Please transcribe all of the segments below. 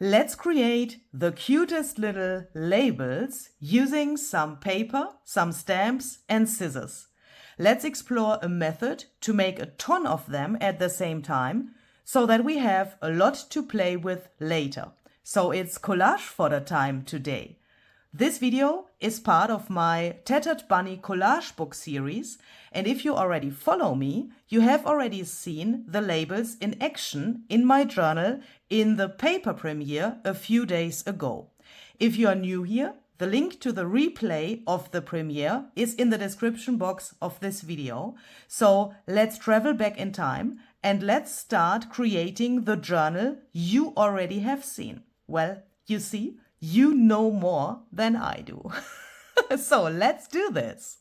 Let's create the cutest little labels using some paper, some stamps and scissors. Let's explore a method to make a ton of them at the same time so that we have a lot to play with later. So it's collage fodder time today. This video is part of my Tattered Bunny collage book series, and if you already follow me, you have already seen the labels in action in my journal in the paper premiere a few days ago. If you are new here, the link to the replay of the premiere is in the description box of this video. So let's travel back in time and let's start creating the journal you already have seen. Well, you see, you know more than I do. So let's do this.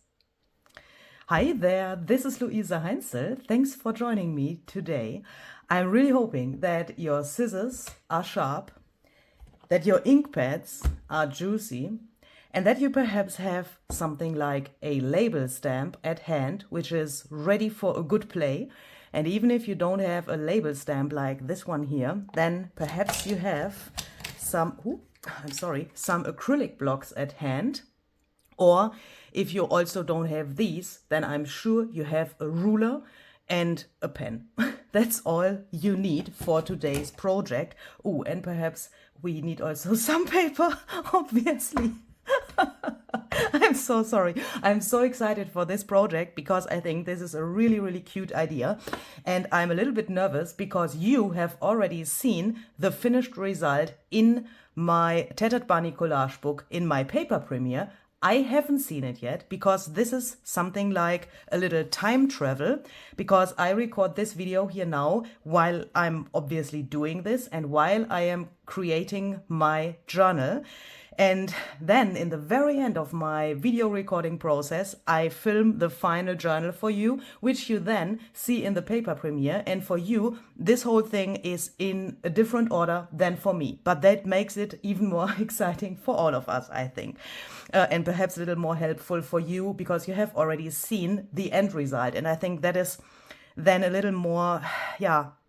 Hi there, this is Luise Heinzl. Thanks for joining me today. I'm really hoping that your scissors are sharp, that your ink pads are juicy, and that you perhaps have something like a label stamp at hand, which is ready for a good play. And even if you don't have a label stamp like this one here, then perhaps you have some acrylic blocks at hand. Or if you also don't have these, then I'm sure you have a ruler and a pen. That's all you need for today's project. Oh, and perhaps we need also some paper, obviously. I'm so sorry. I'm so excited for this project because I think this is a really, really cute idea. And I'm a little bit nervous because you have already seen the finished result in my Tattered Bunny collage book in my paper premiere. I haven't seen it yet because this is something like a little time travel, because I record this video here now while I'm obviously doing this and while I am creating my journal. And then in the very end of my video recording process, I film the final journal for you, which you then see in the paper premiere. And for you, this whole thing is in a different order than for me. But that makes it even more exciting for all of us, I think. And perhaps a little more helpful for you because you have already seen the end result. And I think that is then a little more,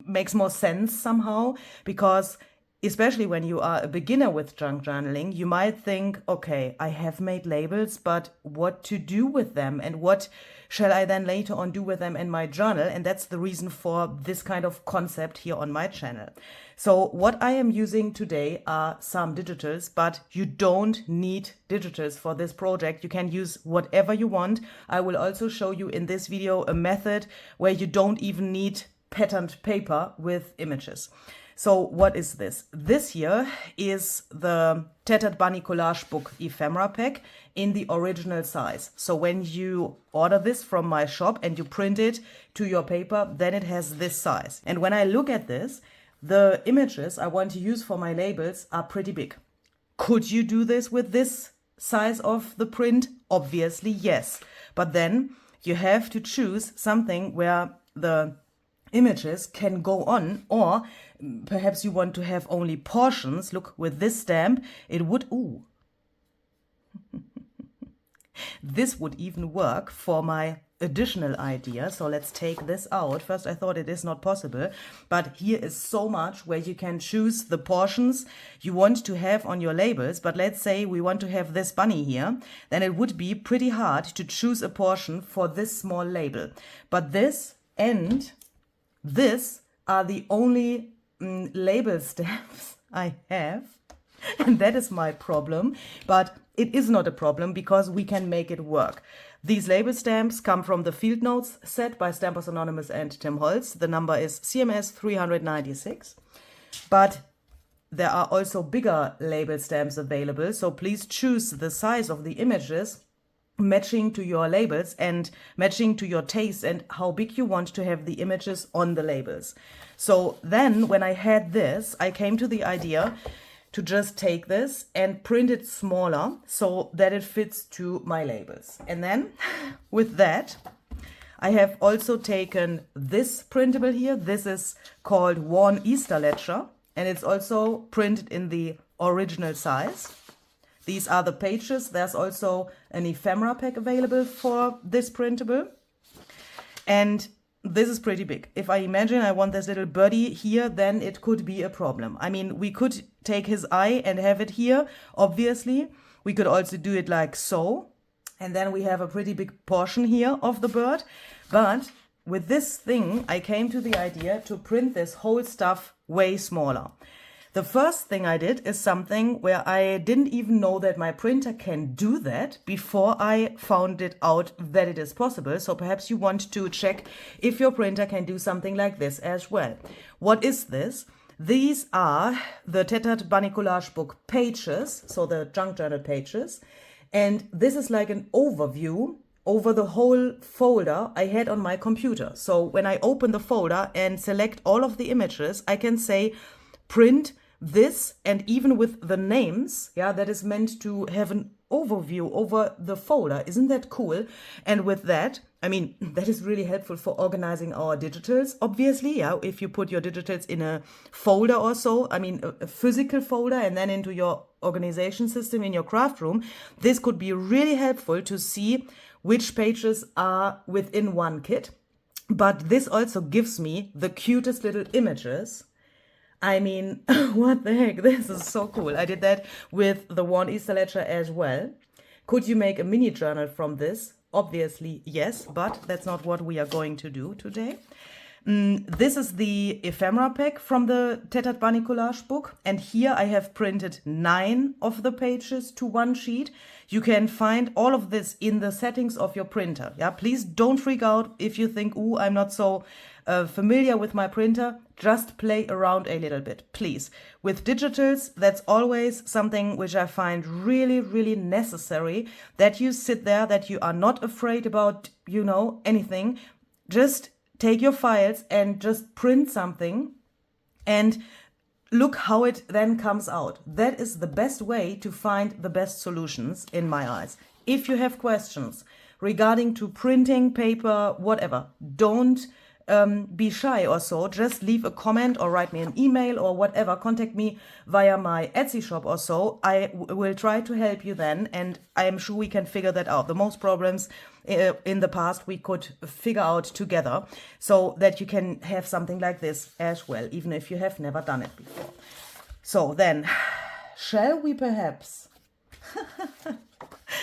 makes more sense somehow, because especially when you are a beginner with junk journaling, you might think, okay, I have made labels, but what to do with them and what shall I then later on do with them in my journal? And that's the reason for this kind of concept here on my channel. So what I am using today are some digitals, but you don't need digitals for this project. You can use whatever you want. I will also show you in this video a method where you don't even need patterned paper with images. So what is this? This here is the Tattered Bunny Collage Book Ephemera pack in the original size. So when you order this from my shop and you print it to your paper, then it has this size. And when I look at this, the images I want to use for my labels are pretty big. Could you do this with this size of the print? Obviously, yes. But then you have to choose something where the images can go on, or perhaps you want to have only portions. Look, with this stamp, it would, this would even work for my additional idea. So let's take this out. First, I thought it is not possible, but here is so much where you can choose the portions you want to have on your labels. But let's say we want to have this bunny here, then it would be pretty hard to choose a portion for this small label. But this and this are the only label stamps I have, and that is my problem. But it is not a problem because we can make it work. These label stamps come from the Field Notes set by Stampers Anonymous and Tim Holtz. The number is CMS 396. But there are also bigger label stamps available, so please choose the size of the images matching to your labels and matching to your taste and how big you want to have the images on the labels. So then when I had this, I came to the idea to just take this and print it smaller so that it fits to my labels. And then with that, I have also taken this printable here. This is called Worn Easter Ledger, and it's also printed in the original size. These are the pages. There's also an ephemera pack available for this printable. And this is pretty big. If I imagine I want this little birdie here, then it could be a problem. I mean, we could take his eye and have it here, obviously. We could also do it like so. And then we have a pretty big portion here of the bird. But with this thing, I came to the idea to print this whole stuff way smaller. The first thing I did is something where I didn't even know that my printer can do that before I found it out that it is possible. So perhaps you want to check if your printer can do something like this as well. What is this? These are the Tattered Bunny Collage book pages, so the junk journal pages. And this is like an overview over the whole folder I had on my computer. So when I open the folder and select all of the images, I can say print this, and even with the names, yeah, that is meant to have an overview over the folder. Isn't that cool? And with that, I mean, that is really helpful for organizing our digitals, obviously. Yeah, if you put your digitals in a folder or so, I mean, a physical folder, and then into your organization system in your craft room, this could be really helpful to see which pages are within one kit. But this also gives me the cutest little images. I mean, what the heck? This is so cool. I did that with the Worn Easter Ledger as well. Could you make a mini journal from this? Obviously, yes, but that's not what we are going to do today. This is the ephemera pack from the Tattered Bunny Collage book. And here I have printed 9 of the pages to one sheet. You can find all of this in the settings of your printer. Yeah, please don't freak out if you think, ooh, I'm not so familiar with my printer. Just play around a little bit, please. With digitals, that's always something which I find really, really necessary, that you sit there, that you are not afraid about, you know, anything. Just take your files and just print something and look how it then comes out. That is the best way to find the best solutions in my eyes. If you have questions regarding to printing, paper, whatever, don't be shy or so. Just leave a comment or write me an email or whatever. Contact me via my Etsy shop or so. I will try to help you then, and I am sure we can figure that out. The most problems in the past we could figure out together, so that you can have something like this as well, even if you have never done it before. So then, shall we perhaps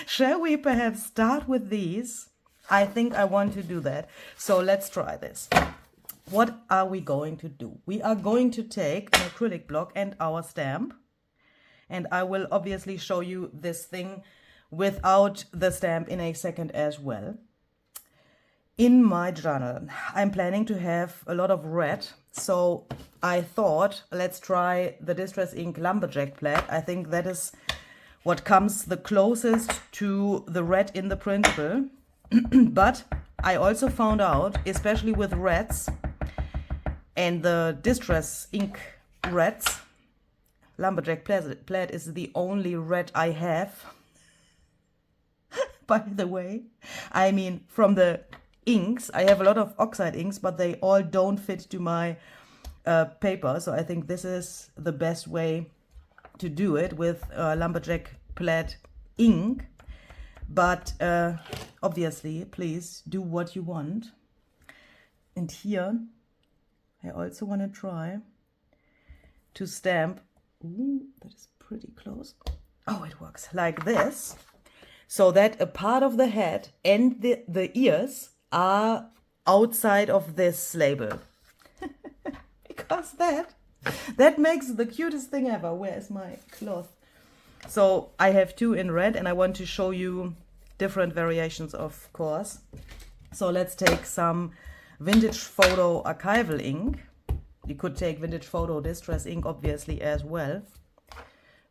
start with these? I think I want to do that. So let's try this. What are we going to do? We are going to take an acrylic block and our stamp. And I will obviously show you this thing without the stamp in a second as well. In my journal, I'm planning to have a lot of red. So I thought, let's try the Distress Ink Lumberjack plaid. I think that is what comes the closest to the red in the printable. But I also found out, especially with reds and the Distress Ink reds, Lumberjack plaid is the only red I have. By the way, I mean, from the inks, I have a lot of oxide inks, but they all don't fit to my paper. So I think this is the best way to do it with Lumberjack plaid ink. But obviously, please do what you want. And here, I also want to try to stamp. Ooh, that is pretty close. Oh, it works like this. So that a part of the head and the ears are outside of this label. Because that makes the cutest thing ever. Where's my cloth? So I have 2 in red, and I want to show you different variations, of course. So let's take some Vintage Photo Archival ink. You could take Vintage Photo Distress ink, obviously, as well.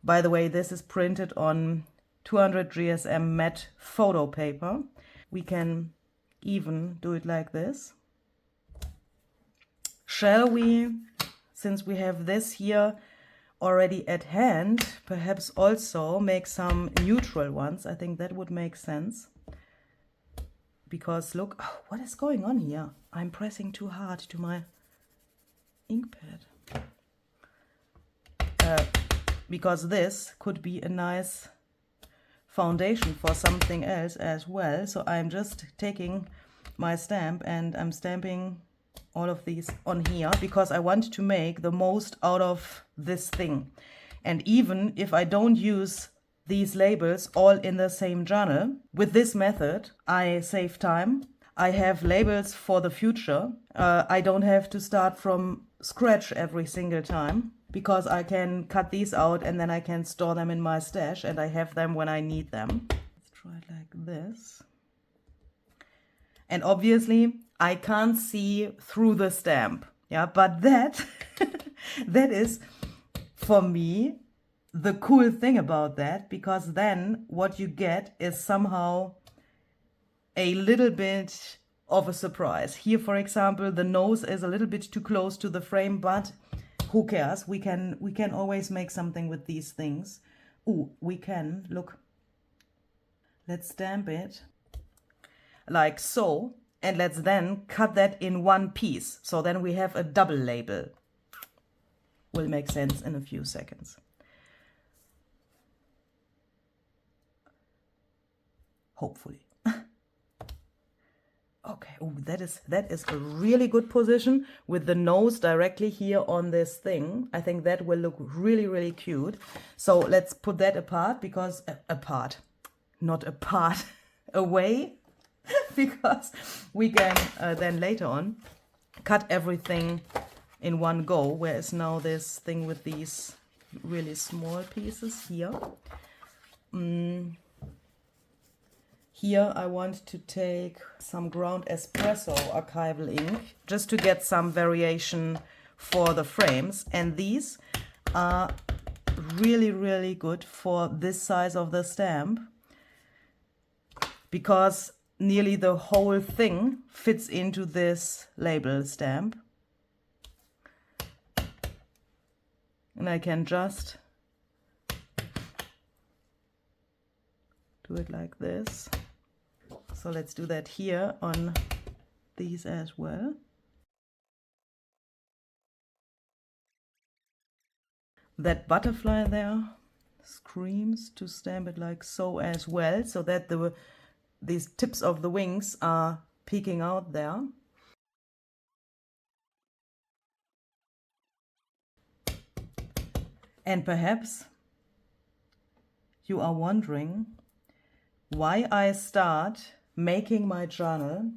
By the way, this is printed on 200 GSM matte photo paper. We can even do it like this. Shall we, since we have this here already at hand, perhaps also make some neutral ones? I think that would make sense. Because look, oh, what is going on here? I'm pressing too hard to my ink pad. Because this could be a nice foundation for something else as well. So I'm just taking my stamp and I'm stamping all of these on here because I want to make the most out of this thing. And even if I don't use these labels all in the same journal, with this method, I save time. I have labels for the future. I don't have to start from scratch every single time because I can cut these out and then I can store them in my stash and I have them when I need them. Let's try it like this. And obviously I can't see through the stamp. Yeah, but that, that is for me the cool thing about that, because then what you get is somehow a little bit of a surprise. Here, for example, the nose is a little bit too close to the frame, but who cares? We can always make something with these things. Ooh, we can, look. Let's stamp it like so, and let's then cut that in one piece. So then we have a double label. Will make sense in a few seconds. Hopefully. Okay, oh, that is a really good position with the nose directly here on this thing. I think that will look really, really cute. So let's put that apart because, away, because we can then later on cut everything in one go. Where is now this thing with these really small pieces here? Here I want to take some ground espresso archival ink just to get some variation for the frames. And these are really, really good for this size of the stamp because nearly the whole thing fits into this label stamp. And I can just do it like this. So let's do that here on these as well. That butterfly there screams to stamp it like so as well, so that these tips of the wings are peeking out there. And perhaps you are wondering why I start making my journal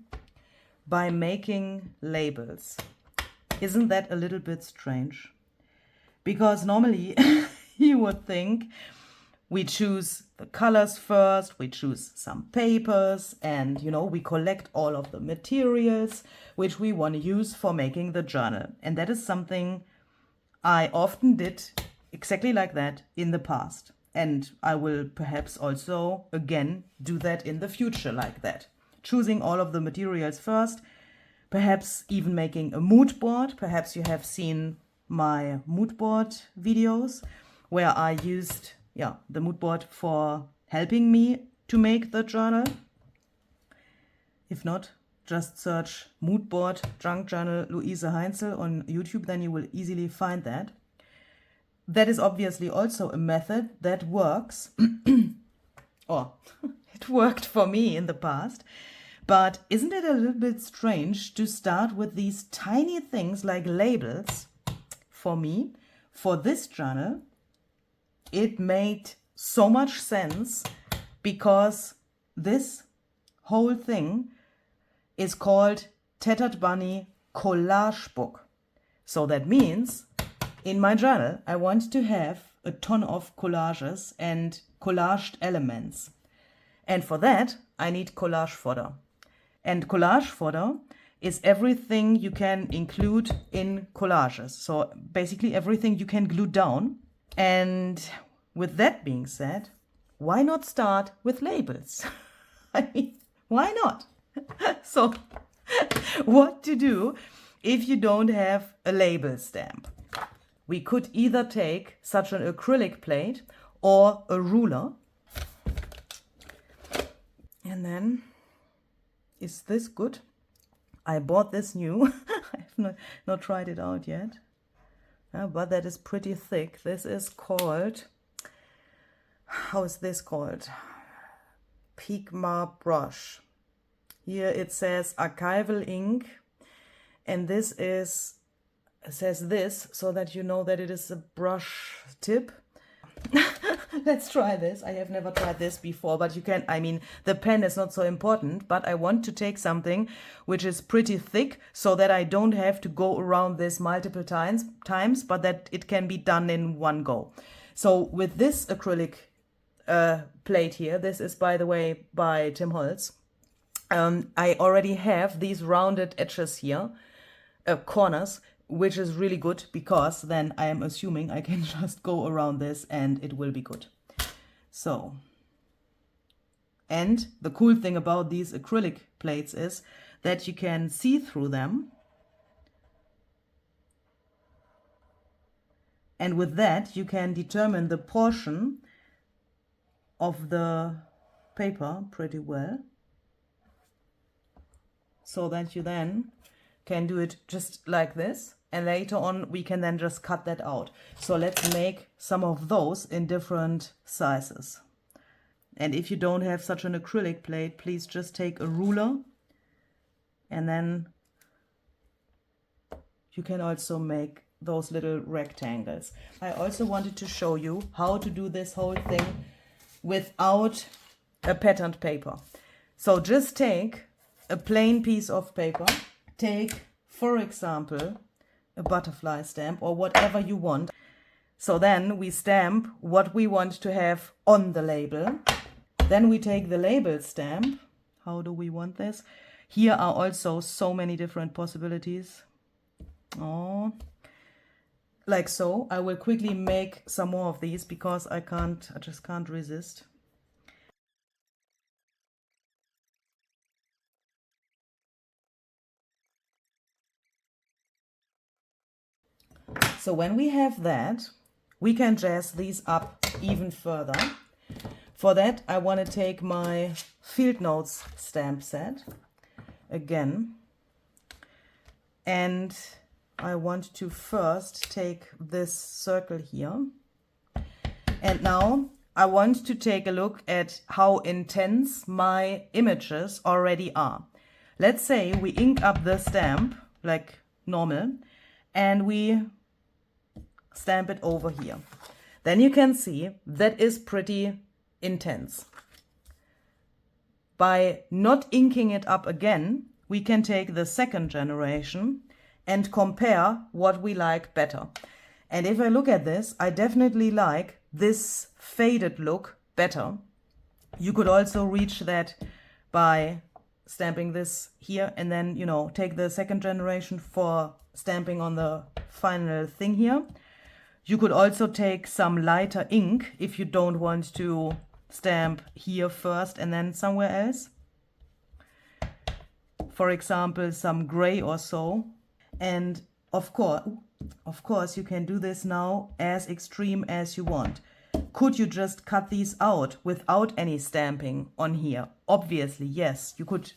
by making labels. Isn't that a little bit strange? Because normally you would think we choose the colors first, we choose some papers, and we collect all of the materials which we want to use for making the journal. And that is something I often did exactly like that in the past. And I will perhaps also, again, do that in the future like that. Choosing all of the materials first, perhaps even making a mood board. Perhaps you have seen my mood board videos where I used the mood board for helping me to make the journal. If not, just search mood board junk journal Luise Heinzl on YouTube, then you will easily find that. That is obviously also a method that works, or it worked for me in the past. But isn't it a little bit strange to start with these tiny things like labels? For me, for this journal, it made so much sense because this whole thing is called Tattered Bunny Collage Book. So that means in my journal, I want to have a ton of collages and collaged elements. And for that, I need collage fodder. And collage fodder is everything you can include in collages. So basically everything you can glue down. And with that being said, why not start with labels? I mean, why not? So what to do if you don't have a label stamp? We could either take such an acrylic plate or a ruler. And then, is this good? I bought this new. I have not tried it out yet. But that is pretty thick. This is called, how is this called? Pigma brush. Here it says archival ink And this says this so that you know that it is a brush tip. Let's try this. I have never tried this before, but you can, I mean, the pen is not so important, but I want to take something which is pretty thick so that I don't have to go around this multiple times, but that it can be done in one go. So with this acrylic plate here, this is, by the way, by Tim Holtz, I already have these rounded edges here, corners, which is really good because then I am assuming I can just go around this and it will be good. So, and the cool thing about these acrylic plates is that you can see through them. And with that, you can determine the portion of the paper pretty well, so that you then can do it just like this, and later on we can then just cut that out. So let's make some of those in different sizes. And if you don't have such an acrylic plate, please just take a ruler, and then you can also make those little rectangles. I also wanted to show you how to do this whole thing without a patterned paper. So just take a plain piece of paper, take, for example, a butterfly stamp or whatever you want. So then we stamp what we want to have on the label. Then we take the label stamp. How do we want this? Here are also so many different possibilities. Oh, like so. I will quickly make some more of these because I just can't resist. So when we have that, we can jazz these up even further. For that, I want to take my Field Notes stamp set again. And I want to first take this circle here. And now I want to take a look at how intense my images already are. Let's say we ink up the stamp like normal and we stamp it over here. Then you can see that is pretty intense. By not inking it up again, we can take the second generation and compare what we like better. And if I look at this, I definitely like this faded look better. You could also reach that by stamping this here and then, you know, take the second generation for stamping on the final thing here. You could also take some lighter ink if you don't want to stamp here first and then somewhere else. For example, some gray or so. And of course, you can do this now as extreme as you want. Could you just cut these out without any stamping on here? Obviously, yes. You could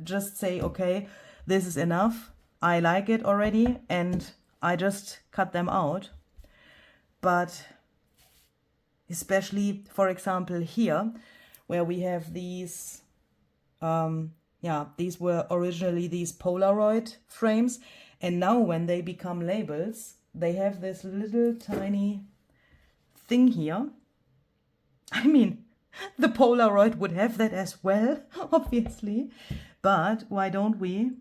just say, okay, this is enough. I like it already, and I just cut them out. But especially, for example, here, where we have these, these were originally these Polaroid frames, and now when they become labels, they have this little tiny thing here. I mean, the Polaroid would have that as well, obviously, but why don't we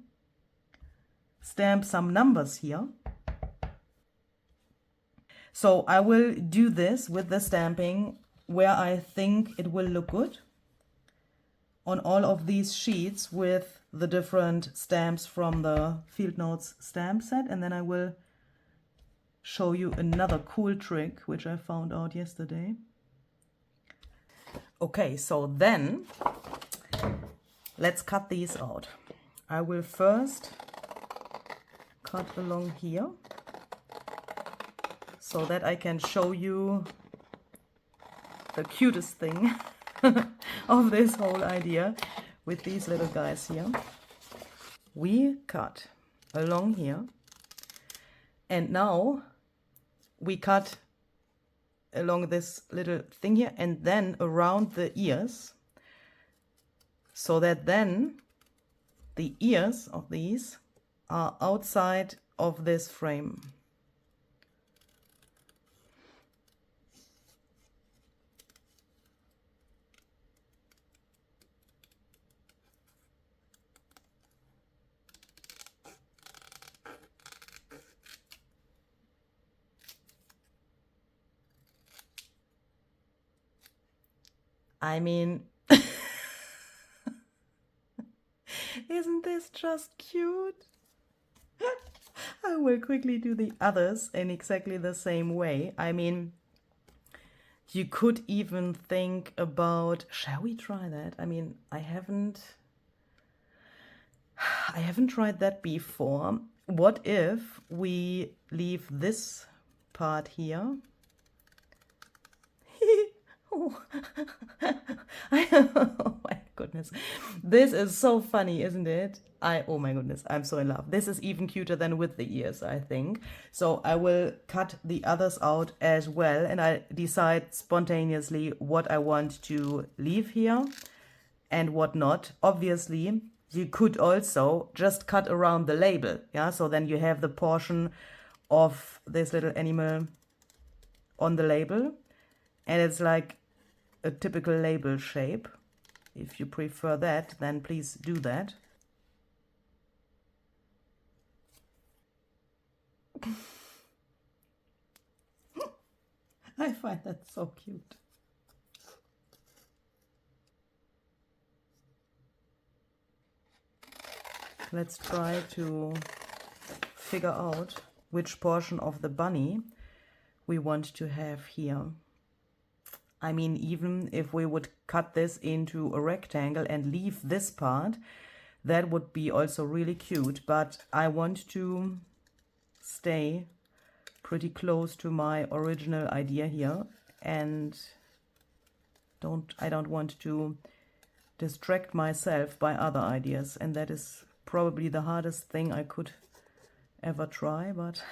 stamp some numbers here? So I will do this with the stamping where I think it will look good on all of these sheets with the different stamps from the Field Notes stamp set. And then I will show you another cool trick which I found out yesterday. Okay, so then let's cut these out. I will first cut along here, so that I can show you the cutest thing of this whole idea with these little guys here. We cut along here, and now we cut along this little thing here and then around the ears, so that then the ears of these are outside of this frame. I mean, isn't this just cute? I will quickly do the others in exactly the same way. I mean, you could even think about, shall we try that? I mean, I haven't tried that before. What if we leave this part here? Oh. Oh my goodness. This is so funny, isn't it? Oh my goodness, I'm so in love. This is even cuter than with the ears, I think. So I will cut the others out as well, and I decide spontaneously what I want to leave here and what not. Obviously, you could also just cut around the label, yeah? So then you have the portion of this little animal on the label, and it's like a typical label shape. If you prefer that, then please do that. I find that so cute. Let's try to figure out which portion of the bunny we want to have here. I mean, even if we would cut this into a rectangle and leave this part, that would be also really cute, but I want to stay pretty close to my original idea here, and I don't want to distract myself by other ideas, and that is probably the hardest thing I could ever try. But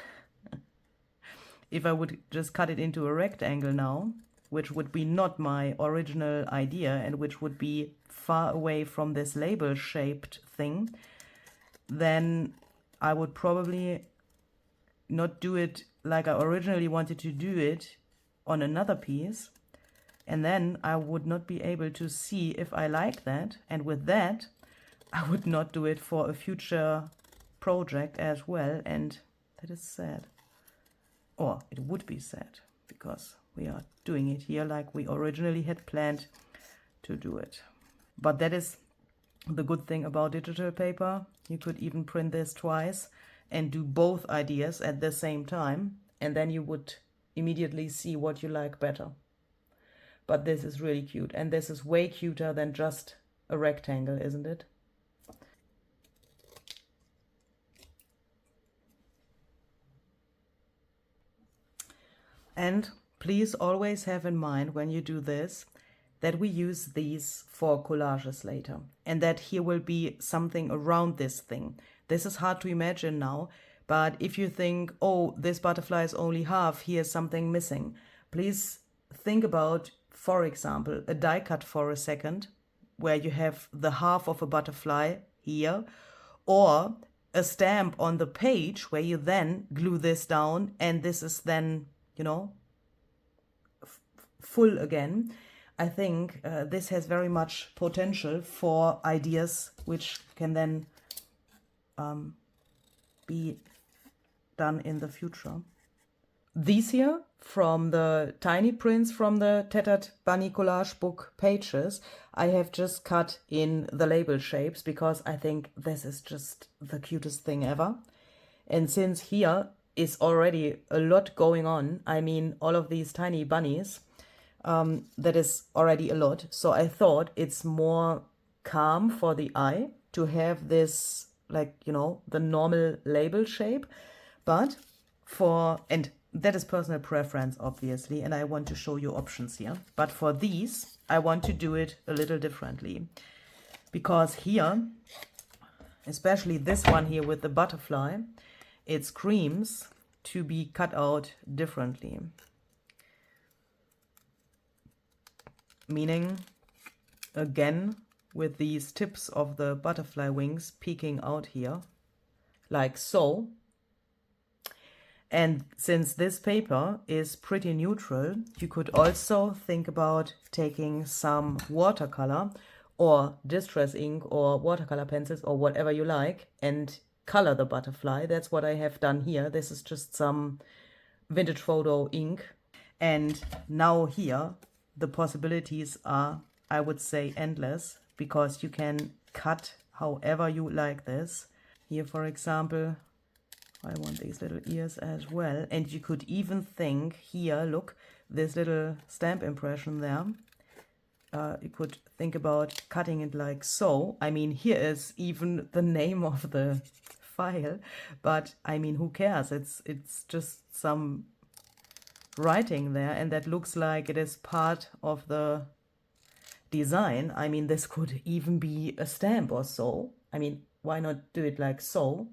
if I would just cut it into a rectangle now, which would be not my original idea and which would be far away from this label shaped thing, then I would probably not do it like I originally wanted to do it on another piece, and then I would not be able to see if I like that, and with that I would not do it for a future project as well, and that is sad. Or it would be sad, because we are doing it here like we originally had planned to do it. But that is the good thing about digital paper. You could even print this twice and do both ideas at the same time, and then you would immediately see what you like better. But this is really cute, and this is way cuter than just a rectangle, isn't it? And please always have in mind when you do this that we use these for collages later, and that here will be something around this thing. This is hard to imagine now, but if you think, oh, this butterfly is only half, here's something missing, please think about, for example, a die cut for a second, where you have the half of a butterfly here, or a stamp on the page where you then glue this down, and this is then, you know, full again. I think this has very much potential for ideas which can then be done in the future. These here, from the tiny prints from the Tattered Bunny Collage book pages, I have just cut in the label shapes because I think this is just the cutest thing ever. And since here is already a lot going on, I mean all of these tiny bunnies, that is already a lot. So I thought it's more calm for the eye to have this, like, you know, the normal label shape. But and that is personal preference, obviously, and I want to show you options here. But for these, I want to do it a little differently. Because here, especially this one here with the butterfly, it screams to be cut out differently. Meaning, again, with these tips of the butterfly wings peeking out here, like so. And since this paper is pretty neutral, you could also think about taking some watercolor or distress ink or watercolor pencils or whatever you like and color the butterfly. That's what I have done here. This is just some vintage photo ink. And now here, the possibilities are, I would say, endless, because you can cut however you like this. Here, for example, I want these little ears as well. And you could even think here, look, this little stamp impression there. You could think about cutting it like so. I mean, here is even the name of the file, but I mean, who cares? It's just some writing there, and that looks like it is part of the design. I mean, this could even be a stamp or so. I mean, why not do it like so?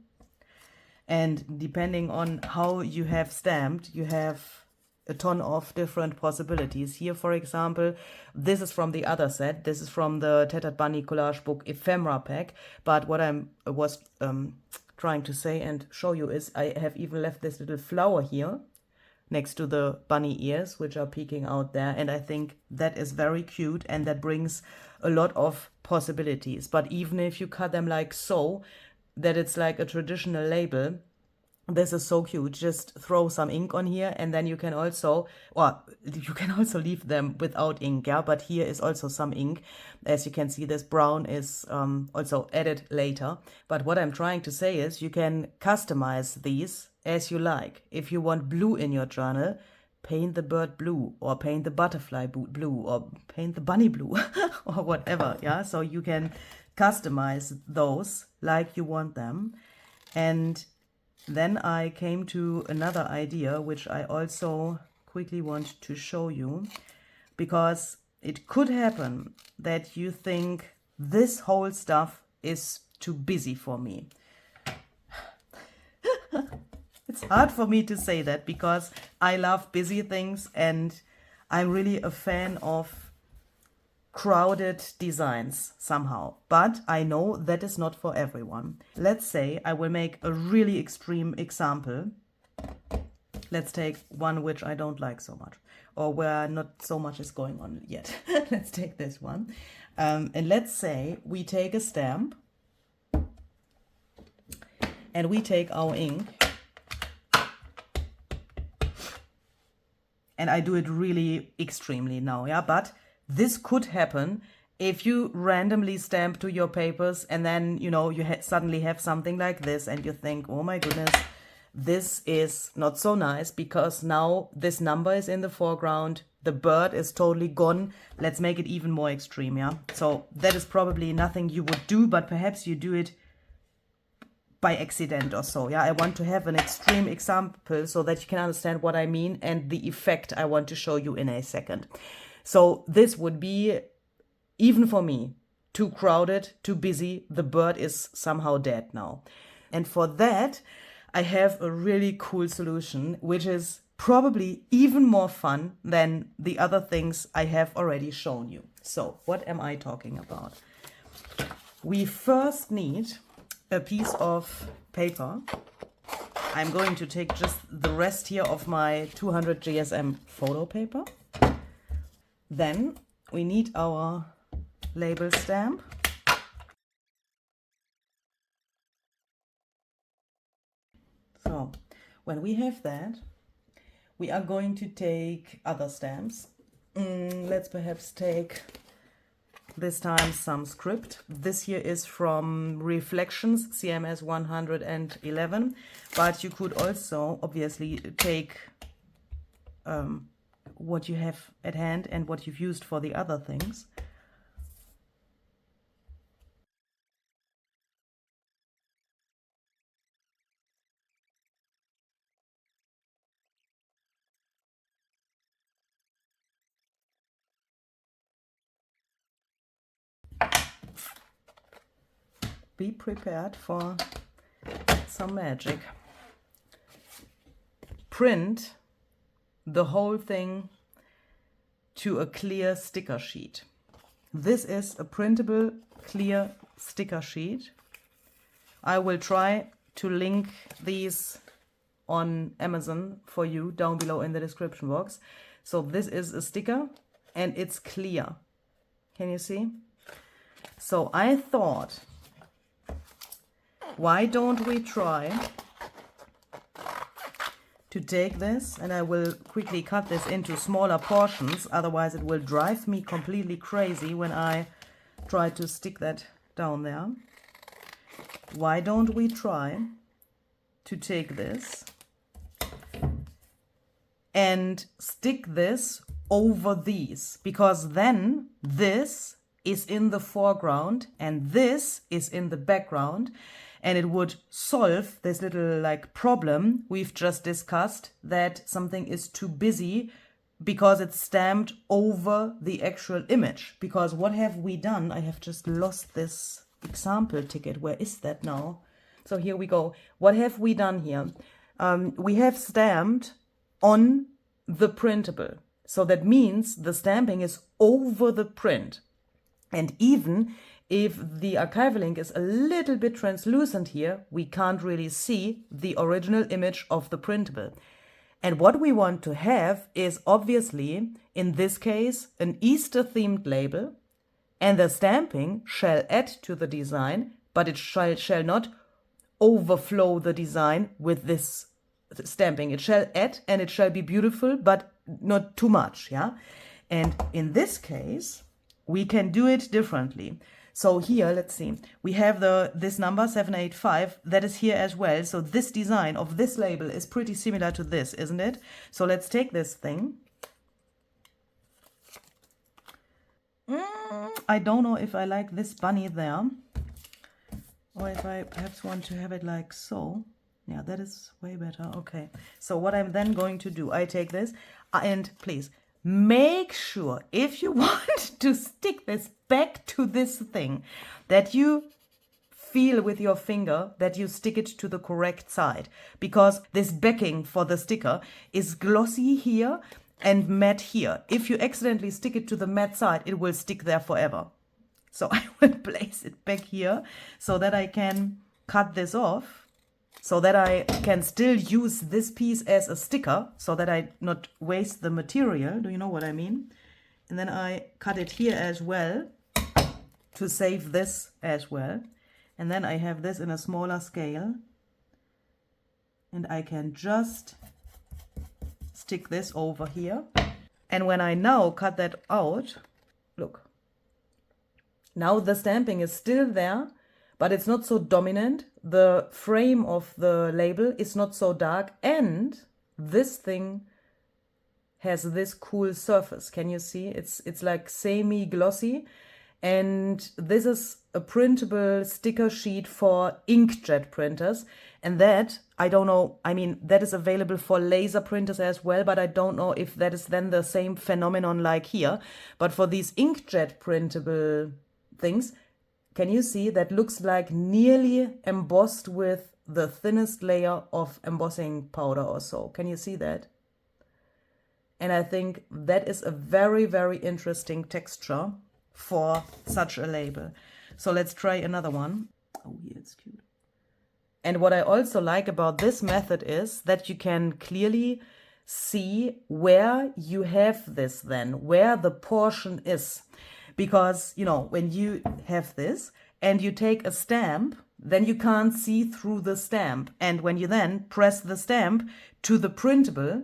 And depending on how you have stamped, you have a ton of different possibilities. Here, for example, this is from the other set. This is from the Tattered Bunny collage book Ephemera pack. But what I was trying to say and show you is I have even left this little flower here next to the bunny ears, which are peeking out there. And I think that is very cute, and that brings a lot of possibilities. But even if you cut them like so, that it's like a traditional label, this is so cute. Just throw some ink on here, and then you can also, or you can also leave them without ink, yeah, but here is also some ink. As you can see, this brown is also added later. But what I'm trying to say is you can customize these as you like. If you want blue in your journal, paint the bird blue, or paint the butterfly blue, or paint the bunny blue, or whatever, yeah. So you can customize those like you want them. And then I came to another idea, which I also quickly want to show you, because it could happen that you think this whole stuff is too busy for me. It's hard for me to say that, because I love busy things and I'm really a fan of crowded designs somehow, but I know that is not for everyone. Let's say I will make a really extreme example. Let's take one which I don't like so much, or where not so much is going on yet. Let's take this one. And let's say we take a stamp and we take our ink, and I do it really extremely now, yeah, but this could happen if you randomly stamp to your papers, and then, you know, you suddenly have something like this and you think, oh my goodness, this is not so nice, because now this number is in the foreground, the bird is totally gone. Let's make it even more extreme, yeah? So that is probably nothing you would do, but perhaps you do it by accident or so, yeah? I want to have an extreme example so that you can understand what I mean and the effect I want to show you in a second. So this would be, even for me, too crowded, too busy. The bird is somehow dead now. And for that, I have a really cool solution, which is probably even more fun than the other things I have already shown you. So what am I talking about? We first need a piece of paper. I'm going to take just the rest here of my 200 GSM photo paper. Then we need our label stamp. So when we have that, we are going to take other stamps. Let's perhaps take this time some script. This here is from Reflections, CMS 111, but you could also obviously take what you have at hand and what you've used for the other things. Be prepared for some magic. Print the whole thing to a clear sticker sheet. This is a printable clear sticker sheet. I will try to link these on Amazon for you down below in the description box. So this is a sticker and it's clear. Can you see? So I thought, why don't we try to take this, and I will quickly cut this into smaller portions, otherwise it will drive me completely crazy when I try to stick that down there. Why don't we try to take this and stick this over these, because then this is in the foreground and this is in the background, and it would solve this little like problem we've just discussed, that something is too busy because it's stamped over the actual image. Because what have we done? I have just lost this example ticket. Where is that now? So here we go. What have we done here? We have stamped on the printable. So that means the stamping is over the print. And even if the archival ink is a little bit translucent here, we can't really see the original image of the printable. And what we want to have is obviously, in this case, an Easter themed label, and the stamping shall add to the design, but it shall not overflow the design with this stamping. It shall add and it shall be beautiful, but not too much, yeah? And in this case, we can do it differently. So here, let's see, we have this number 785, that is here as well. So this design of this label is pretty similar to this, isn't it? So let's take this thing. I don't know if I like this bunny there, or if I perhaps want to have it like so. Yeah, that is way better. Okay, so what I'm then going to do, I take this, and please, make sure, if you want to stick this back to this thing, that you feel with your finger that you stick it to the correct side, because this backing for the sticker is glossy here and matte here. If you accidentally stick it to the matte side, it will stick there forever. So I will place it back here so that I can cut this off, so that I can still use this piece as a sticker, so that I not waste the material. Do you know what I mean? And then I cut it here as well to save this as well. And then I have this in a smaller scale, and I can just stick this over here. And when I now cut that out, look, now the stamping is still there, but it's not so dominant. The frame of the label is not so dark, and this thing has this cool surface. Can you see? It's like semi-glossy, and this is a printable sticker sheet for inkjet printers, and that, I don't know, I mean, that is available for laser printers as well, but I don't know if that is then the same phenomenon like here. But for these inkjet printable things, can you see that looks like nearly embossed with the thinnest layer of embossing powder or so? Can you see that? And I think that is a very, very interesting texture for such a label. So let's try another one. Oh, yeah, it's cute. And what I also like about this method is that you can clearly see where you have this then, where the portion is. Because, you know, when you have this and you take a stamp, then you can't see through the stamp. And when you then press the stamp to the printable,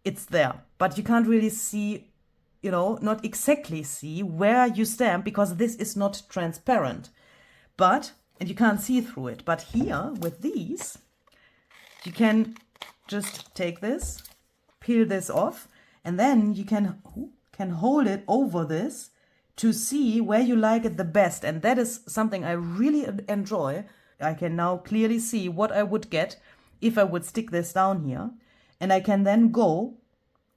it's there. But you can't really see, you know, not exactly see where you stamp, because this is not transparent. But, and you can't see through it. But here, with these, you can just take this, peel this off, and then you can hold it over this to see where you like it the best. And that is something I really enjoy. I can now clearly see what I would get if I would stick this down here. And I can then go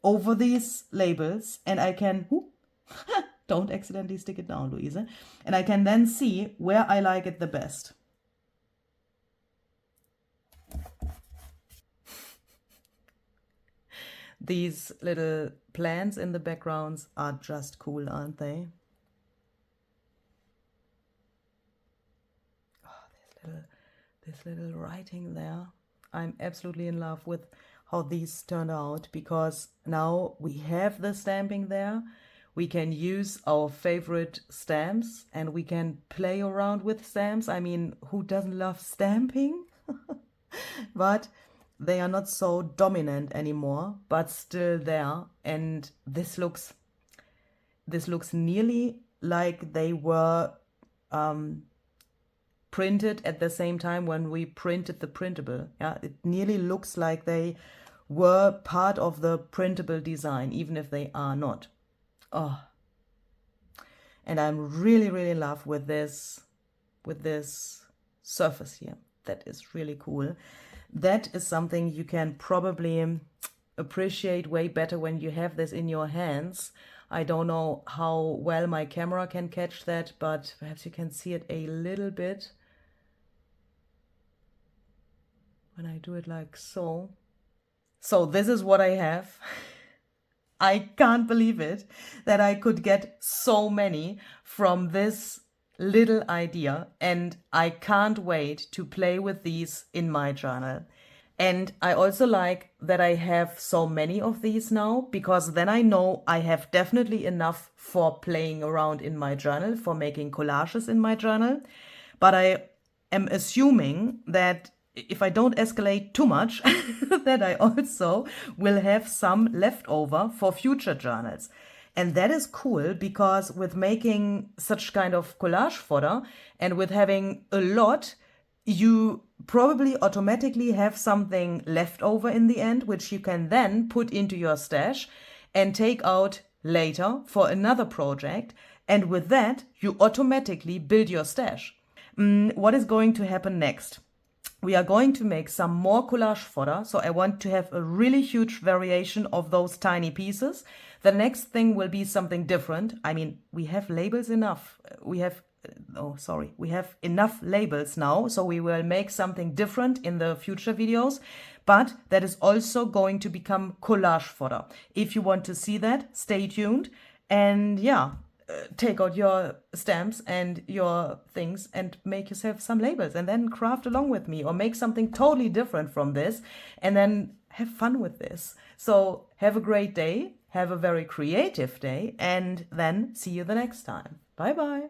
over these labels and I can, don't accidentally stick it down, Luise. And I can then see where I like it the best. These little plants in the backgrounds are just cool, aren't they? this little writing there. I'm absolutely in love with how these turned out, because now we have the stamping there. We can use our favorite stamps and we can play around with stamps. I mean, who doesn't love stamping? But they are not so dominant anymore, but still there. And this looks nearly like they were printed at the same time when we printed the printable. Yeah, it nearly looks like they were part of the printable design, even if they are not. Oh, and I'm really, really in love with this surface here. That is really cool. That is something you can probably appreciate way better when you have this in your hands. I don't know how well my camera can catch that, but perhaps you can see it a little bit when I do it like so. So this is what I have. I can't believe it that I could get so many from this little idea, and I can't wait to play with these in my journal. And I also like that I have so many of these now, because then I know I have definitely enough for playing around in my journal, for making collages in my journal. But I am assuming that if I don't escalate too much, that I also will have some left over for future journals. And that is cool, because with making such kind of collage fodder and with having a lot, you probably automatically have something left over in the end, which you can then put into your stash and take out later for another project. And with that, you automatically build your stash. What is going to happen next? We are going to make some more collage fodder, so I want to have a really huge variation of those tiny pieces. The next thing will be something different. I mean, we have labels enough. We have enough labels now, so we will make something different in the future videos, but that is also going to become collage fodder. If you want to see that, stay tuned, and yeah, take out your stamps and your things and make yourself some labels, and then craft along with me or make something totally different from this, and then have fun with this. So have a great day, have a very creative day, and then see you the next time. Bye bye.